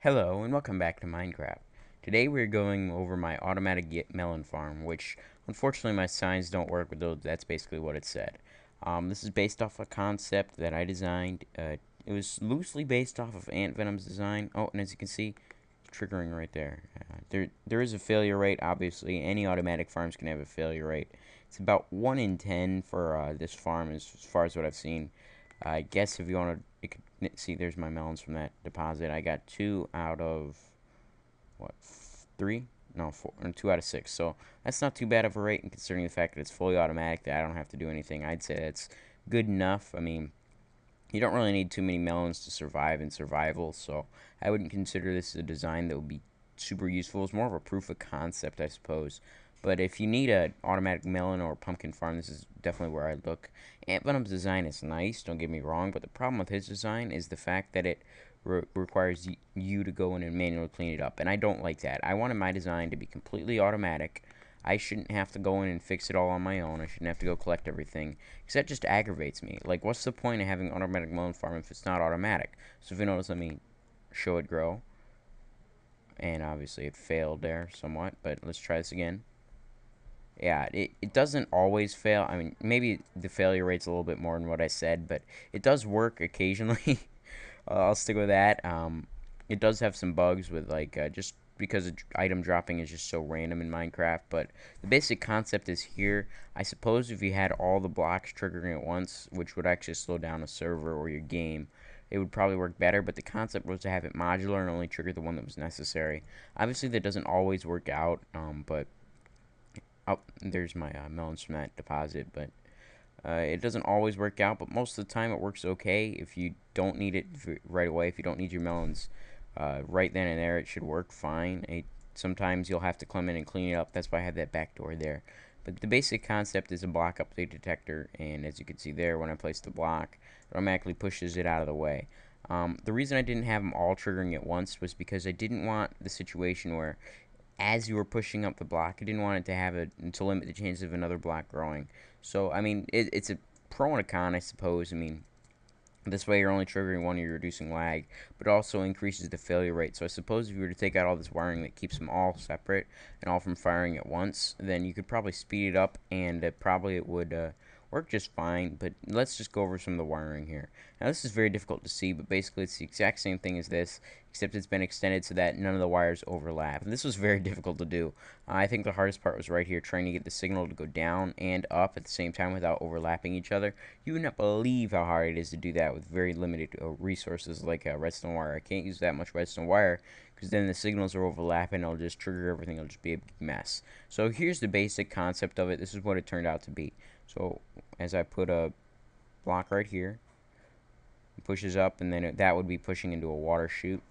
Hello and welcome back to Minecraft. Today we're going over my automatic get melon farm, which unfortunately my signs don't work with those. That's basically what it said. This is based off a concept that I designed. It was loosely based off of Ant Venom's design. Oh, and as you can see, triggering right there. There is a failure rate. Obviously, any automatic farms can have a failure rate. It's about 1 in 10 for this farm, as far as what I've seen. I guess if you want to, you could see there's my melons from that deposit. I got 2 out of what, 3? No, 4, or 2 out of 6. So that's not too bad of a rate, and considering the fact that it's fully automatic, that I don't have to do anything, I'd say that's good enough. I mean, you don't really need too many melons to survive in survival, so I wouldn't consider this a design that would be super useful. It's more of a proof of concept, I suppose. But if you need an automatic melon or pumpkin farm, this is definitely where I'd look. Ant Venom's design is nice, don't get me wrong, but the problem with his design is the fact that it requires you to go in and manually clean it up, and I don't like that. I wanted my design to be completely automatic. I shouldn't have to go in and fix it all on my own. I shouldn't have to go collect everything, because that just aggravates me. Like, what's the point of having automatic melon farm if it's not automatic? So if you notice, let me show it grow, and obviously it failed there somewhat, but let's try this again. Yeah, it doesn't always fail. I mean, maybe the failure rate's a little bit more than what I said, but it does work occasionally. I'll stick with that. It does have some bugs with, like, just because item dropping is just so random in Minecraft, but the basic concept is here. I suppose if you had all the blocks triggering at once, which would actually slow down a server or your game, it would probably work better, but the concept was to have it modular and only trigger the one that was necessary. Obviously, that doesn't always work out, but oh, there's my melons from that deposit, but it doesn't always work out, but most of the time it works okay. If you don't need it right away, if you don't need your melons right then and there, it should work fine. Sometimes you'll have to come in and clean it up. That's why I have that back door there. But the basic concept is a block update detector, and as you can see there, when I place the block, it automatically pushes it out of the way. The reason I didn't have them all triggering at once was because I didn't want the situation where as you were pushing up the block, I didn't want it to have to limit the chances of another block growing. So, I mean, it's a pro and a con, I suppose. I mean, this way you're only triggering one, you're reducing lag, but it also increases the failure rate. So I suppose if you were to take out all this wiring that keeps them all separate and all from firing at once, then you could probably speed it up, and probably it would work just fine. But let's just go over some of the wiring here. Now this is very difficult to see, but basically it's the exact same thing as this, except it's been extended so that none of the wires overlap. And this was very difficult to do. I think the hardest part was right here, trying to get the signal to go down and up at the same time without overlapping each other. You would not believe how hard it is to do that with very limited resources like redstone wire. I can't use that much redstone wire because then the signals are overlapping. It'll just trigger everything. It'll just be a big mess. So here's the basic concept of it. This is what it turned out to be. So as I put a block right here, it pushes up, and then that would be pushing into a water chute.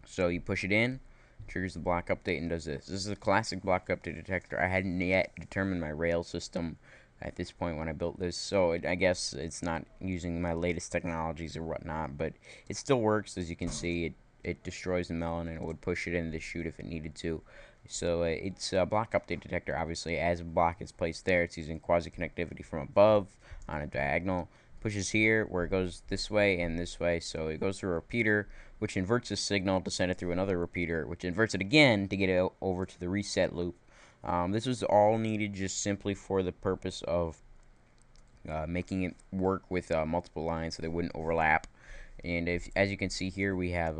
So you push it in, triggers the block update, and does this. This is a classic block update detector. I hadn't yet determined my rail system at this point when I built this, so I guess it's not using my latest technologies or whatnot, but it still works. As you can see, it destroys the melon, and it would push it into the chute if it needed to. So it's a block update detector. Obviously, as a block is placed there, it's using quasi connectivity from above on a diagonal. Pushes here where it goes this way and this way, so it goes through a repeater, which inverts the signal to send it through another repeater, which inverts it again to get it over to the reset loop. This was all needed just simply for the purpose of making it work with multiple lines so they wouldn't overlap. And as you can see here, we have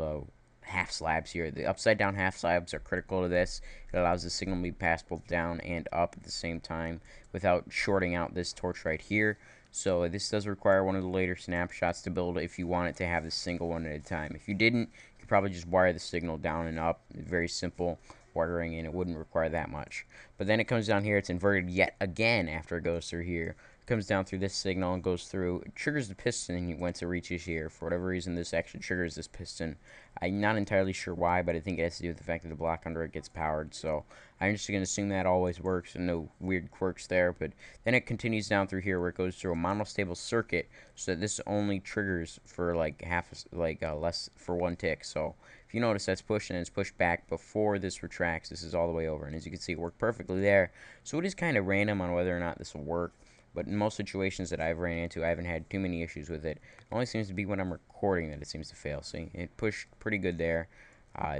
half slabs here. The upside down half slabs are critical to this. It allows the signal to be passed both down and up at the same time without shorting out this torch right here. So this does require one of the later snapshots to build if you want it to have this single one at a time. If you didn't, you could probably just wire the signal down and up. Very simple wiring, and it wouldn't require that much. But then it comes down here, it's inverted yet again after it goes through here. It comes down through this signal and goes through. It triggers the piston once it reaches here. For whatever reason, this actually triggers this piston. I'm not entirely sure why, but I think it has to do with the fact that the block under it gets powered. So I'm just going to assume that always works and no weird quirks there. But then it continues down through here where it goes through a monostable circuit, so that this only triggers for like less for one tick. So if you notice, that's pushed and it's pushed back before this retracts. This is all the way over, and as you can see, it worked perfectly there. So it is kind of random on whether or not this will work. But in most situations that I've ran into, I haven't had too many issues with it. It only seems to be when I'm recording that it seems to fail. See, it pushed pretty good there.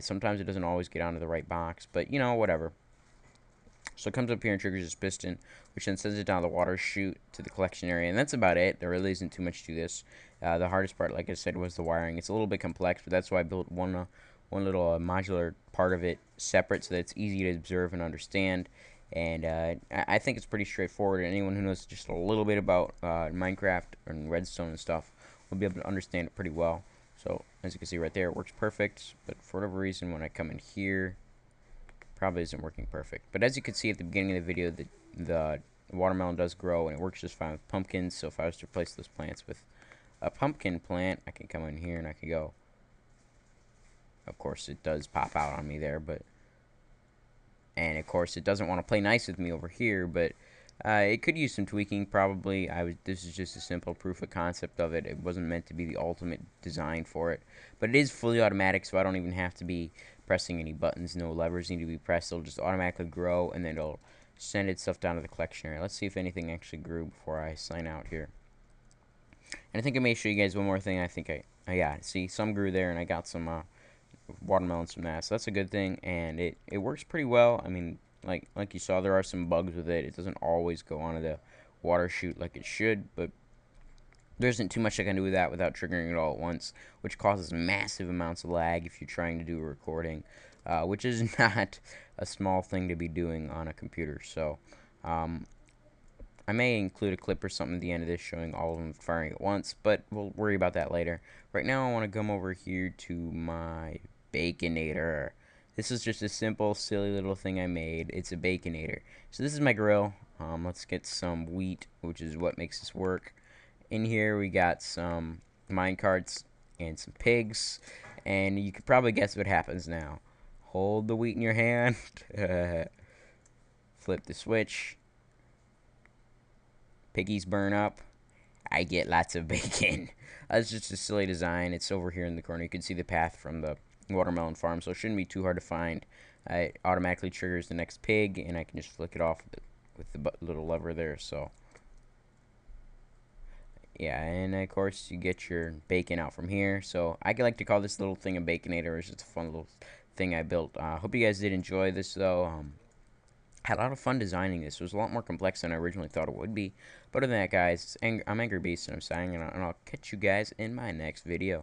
Sometimes it doesn't always get onto the right box, but you know, whatever. So it comes up here and triggers this piston, which then sends it down the water chute to the collection area, and that's about it. There really isn't too much to this. The hardest part, like I said, was the wiring. It's a little bit complex, but that's why I built one little modular part of it separate so that it's easy to observe and understand. And I think it's pretty straightforward. Anyone who knows just a little bit about Minecraft and redstone and stuff will be able to understand it pretty well. So as you can see right there, it works perfect. But for whatever reason, when I come in here, probably isn't working perfect. But as you can see at the beginning of the video, the watermelon does grow and it works just fine with pumpkins. So if I was to replace those plants with a pumpkin plant, I can come in here and I can go. Of course, it does pop out on me there, but and of course it doesn't want to play nice with me over here, but it could use some tweaking probably. This is just a simple proof of concept of it. It wasn't meant to be the ultimate design for it, but it is fully automatic, so I don't even have to be pressing any buttons. No levers need to be pressed. It'll just automatically grow, and then it'll send its stuff down to the collection area. Let's see if anything actually grew before I sign out here. And I think I may show you guys one more thing. I think yeah, see, some grew there, and I got some watermelons from that, so that's a good thing, and it works pretty well. I mean, like you saw, there are some bugs with it. It doesn't always go onto the water chute like it should, but there isn't too much I can do with that without triggering it all at once, which causes massive amounts of lag if you're trying to do a recording, which is not a small thing to be doing on a computer. So I may include a clip or something at the end of this showing all of them firing at once, but we'll worry about that later. Right now I want to come over here to my BACONATOR. This is just a simple, silly little thing I made. It's a BACONATOR. So this is my grill. Let's get some wheat, which is what makes this work. In here we got some mine carts and some pigs, and you could probably guess what happens now. Hold the wheat in your hand, flip the switch, piggies burn up, I get lots of bacon. That's just a silly design. It's over here in the corner. You can see the path from the watermelon farm, so it shouldn't be too hard to find. It automatically triggers the next pig, and I can just flick it off with the little lever there. So yeah, and of course you get your bacon out from here. So I like to call this little thing a baconator. It's just a fun little thing I built. Hope you guys did enjoy this though. Had a lot of fun designing this. It was a lot more complex than I originally thought it would be. But other than that, guys, I'm Angry Beast, and I'm signing out, and I'll catch you guys in my next video.